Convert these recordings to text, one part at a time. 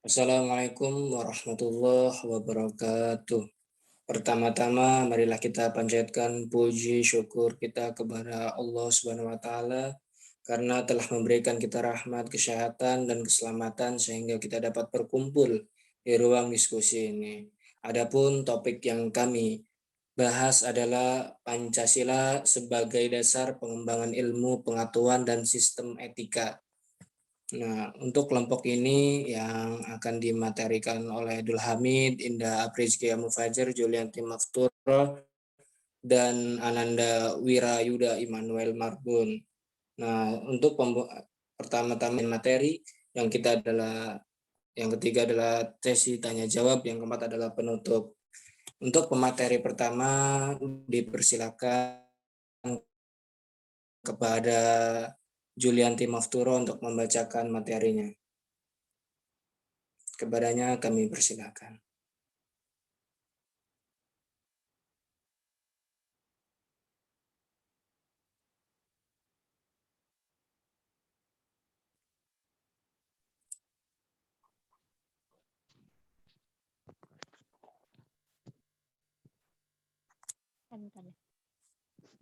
Assalamualaikum warahmatullahi wabarakatuh. Pertama-tama, marilah kita panjatkan puji syukur kita kepada Allah Subhanahu wa Ta'ala karena telah memberikan kita rahmat, kesehatan, dan keselamatan sehingga kita dapat berkumpul di ruang diskusi ini. Adapun topik yang kami bahas adalah Pancasila sebagai dasar pengembangan ilmu, pengetahuan, dan sistem etika. Nah, untuk kelompok ini yang akan dimaterikan oleh Dul Hamid, Indah Aprizkia Mufajar, Julianti Mafturo, dan Ananda Wirayuda Immanuel Marbun. Nah, untuk pertama-tama materi, yang ketiga adalah sesi tanya jawab, yang keempat adalah penutup. Untuk pemateri pertama dipersilakan kepada Julianti Mafturo untuk membacakan materinya. Kepadanya kami persilakan.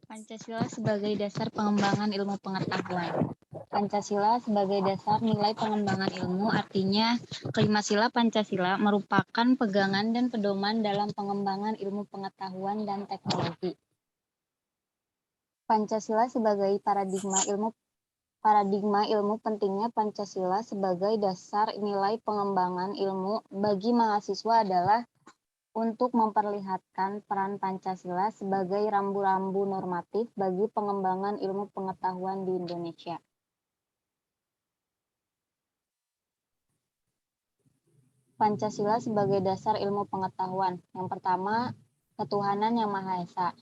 Pancasila sebagai dasar pengembangan ilmu pengetahuan. Pancasila sebagai dasar nilai pengembangan ilmu artinya kelima sila Pancasila merupakan pegangan dan pedoman dalam pengembangan ilmu pengetahuan dan teknologi. Pancasila sebagai paradigma ilmu pentingnya Pancasila sebagai dasar nilai pengembangan ilmu bagi mahasiswa adalah untuk memperlihatkan peran Pancasila sebagai rambu-rambu normatif bagi pengembangan ilmu pengetahuan di Indonesia. Pancasila sebagai dasar ilmu pengetahuan. Yang pertama, ketuhanan yang Maha Esa.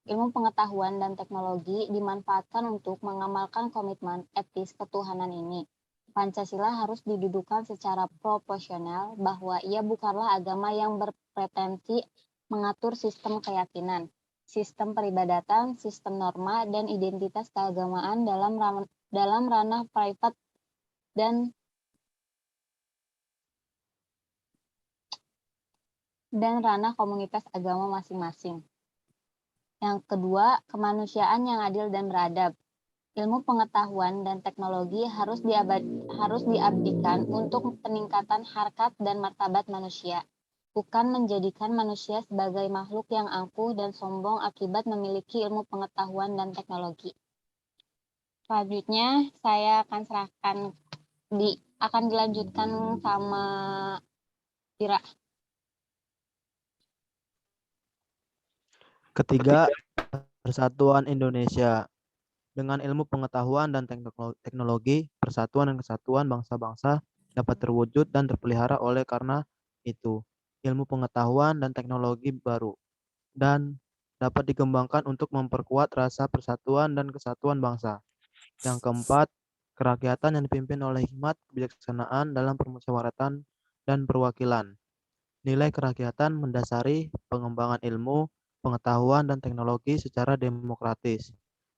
Ilmu pengetahuan dan teknologi dimanfaatkan untuk mengamalkan komitmen etis ketuhanan ini. Pancasila harus didudukan secara proporsional bahwa ia bukanlah agama yang berpretensi mengatur sistem keyakinan, sistem peribadatan, sistem norma, dan identitas keagamaan dalam ranah privat dan ranah komunitas agama masing-masing. Yang kedua, kemanusiaan yang adil dan beradab. Ilmu pengetahuan dan teknologi harus diabdikan untuk peningkatan harkat dan martabat manusia, bukan menjadikan manusia sebagai makhluk yang angkuh dan sombong akibat memiliki ilmu pengetahuan dan teknologi. Selanjutnya, saya akan dilanjutkan sama Ira. Ketiga, Persatuan Indonesia. Dengan ilmu pengetahuan dan teknologi, persatuan dan kesatuan bangsa-bangsa dapat terwujud dan terpelihara oleh karena itu. Ilmu pengetahuan dan teknologi baru dan dapat dikembangkan untuk memperkuat rasa persatuan dan kesatuan bangsa. Yang keempat, kerakyatan yang dipimpin oleh hikmat kebijaksanaan dalam permusyawaratan dan perwakilan. Nilai kerakyatan mendasari pengembangan ilmu, pengetahuan, dan teknologi secara demokratis,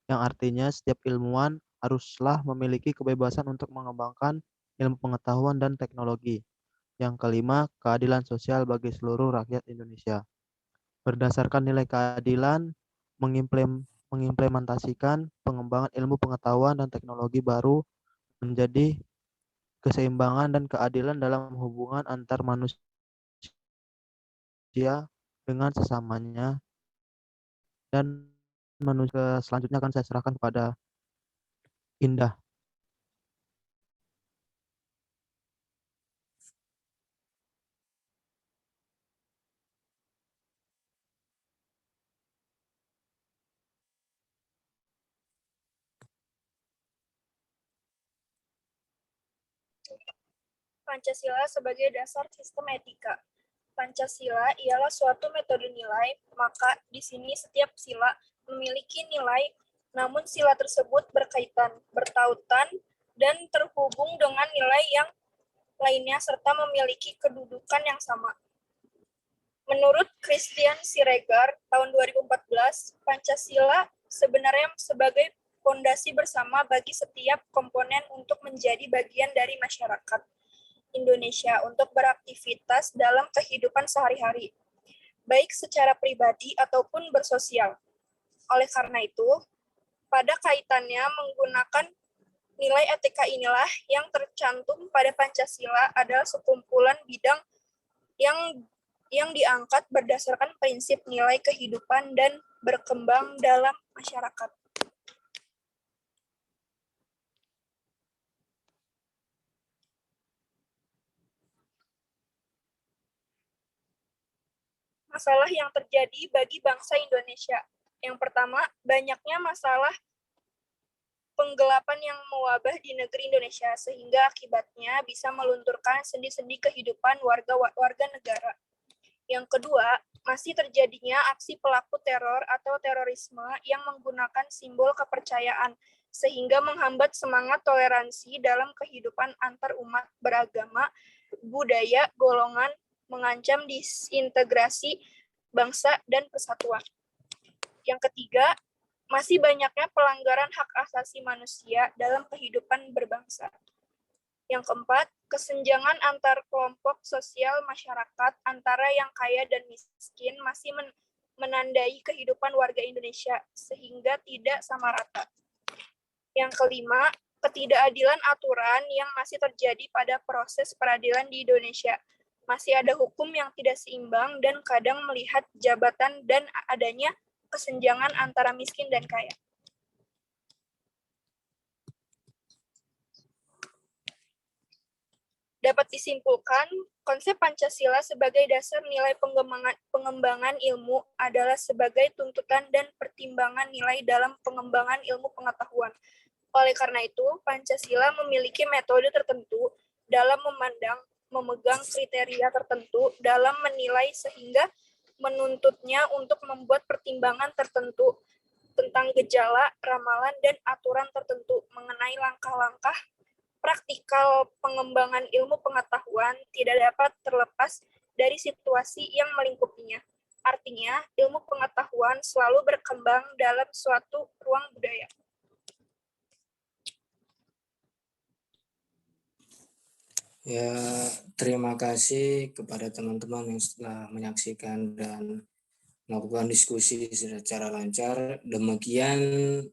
yang artinya setiap ilmuwan haruslah memiliki kebebasan untuk mengembangkan ilmu pengetahuan dan teknologi. Yang kelima, keadilan sosial bagi seluruh rakyat Indonesia. Berdasarkan nilai keadilan, mengimplementasikan pengembangan ilmu pengetahuan dan teknologi baru menjadi keseimbangan dan keadilan dalam hubungan antar manusia dengan sesamanya. Dan manusia selanjutnya akan saya serahkan kepada Indah. Pancasila sebagai dasar sistem etika. Pancasila ialah suatu metode nilai, maka di sini setiap sila memiliki nilai, namun sila tersebut bertautan, dan terhubung dengan nilai yang lainnya serta memiliki kedudukan yang sama. Menurut Christian Siregar tahun 2014, Pancasila sebenarnya sebagai pondasi bersama bagi setiap komponen untuk menjadi bagian dari masyarakat Indonesia untuk beraktivitas dalam kehidupan sehari-hari, baik secara pribadi ataupun bersosial. Oleh karena itu, pada kaitannya menggunakan nilai etika inilah yang tercantum pada Pancasila adalah sekumpulan bidang yang diangkat berdasarkan prinsip nilai kehidupan dan berkembang dalam masyarakat. Masalah yang terjadi bagi bangsa Indonesia. Yang pertama, banyaknya masalah penggelapan yang mewabah di negeri Indonesia, sehingga akibatnya bisa melunturkan sendi-sendi kehidupan warga negara. Yang kedua, masih terjadinya aksi pelaku teror atau terorisme yang menggunakan simbol kepercayaan, sehingga menghambat semangat toleransi dalam kehidupan antar umat beragama, budaya, golongan, mengancam disintegrasi bangsa dan persatuan. Yang ketiga, masih banyaknya pelanggaran hak asasi manusia dalam kehidupan berbangsa. Yang keempat, kesenjangan antar kelompok sosial masyarakat antara yang kaya dan miskin masih menandai kehidupan warga Indonesia sehingga tidak sama rata. Yang kelima, ketidakadilan aturan yang masih terjadi pada proses peradilan di Indonesia. Masih ada hukum yang tidak seimbang dan kadang melihat jabatan dan adanya kesenjangan antara miskin dan kaya. Dapat disimpulkan, konsep Pancasila sebagai dasar nilai pengembangan ilmu adalah sebagai tuntutan dan pertimbangan nilai dalam pengembangan ilmu pengetahuan. Oleh karena itu, Pancasila memiliki metode tertentu dalam memegang kriteria tertentu dalam menilai sehingga menuntutnya untuk membuat pertimbangan tertentu tentang gejala, ramalan, dan aturan tertentu mengenai langkah-langkah praktikal pengembangan ilmu pengetahuan tidak dapat terlepas dari situasi yang melingkupinya. Artinya, ilmu pengetahuan selalu berkembang dalam suatu ruang budaya. Ya, terima kasih kepada teman-teman yang telah menyaksikan dan melakukan diskusi secara lancar. Demikian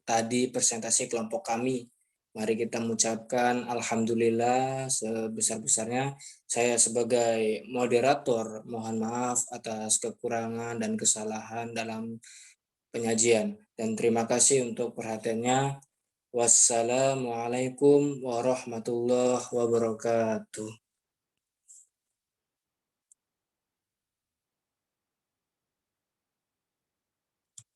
tadi presentasi kelompok kami. Mari kita mengucapkan alhamdulillah sebesar-besarnya. Saya sebagai moderator mohon maaf atas kekurangan dan kesalahan dalam penyajian. Dan terima kasih untuk perhatiannya. Wassalamualaikum warahmatullahi wabarakatuh.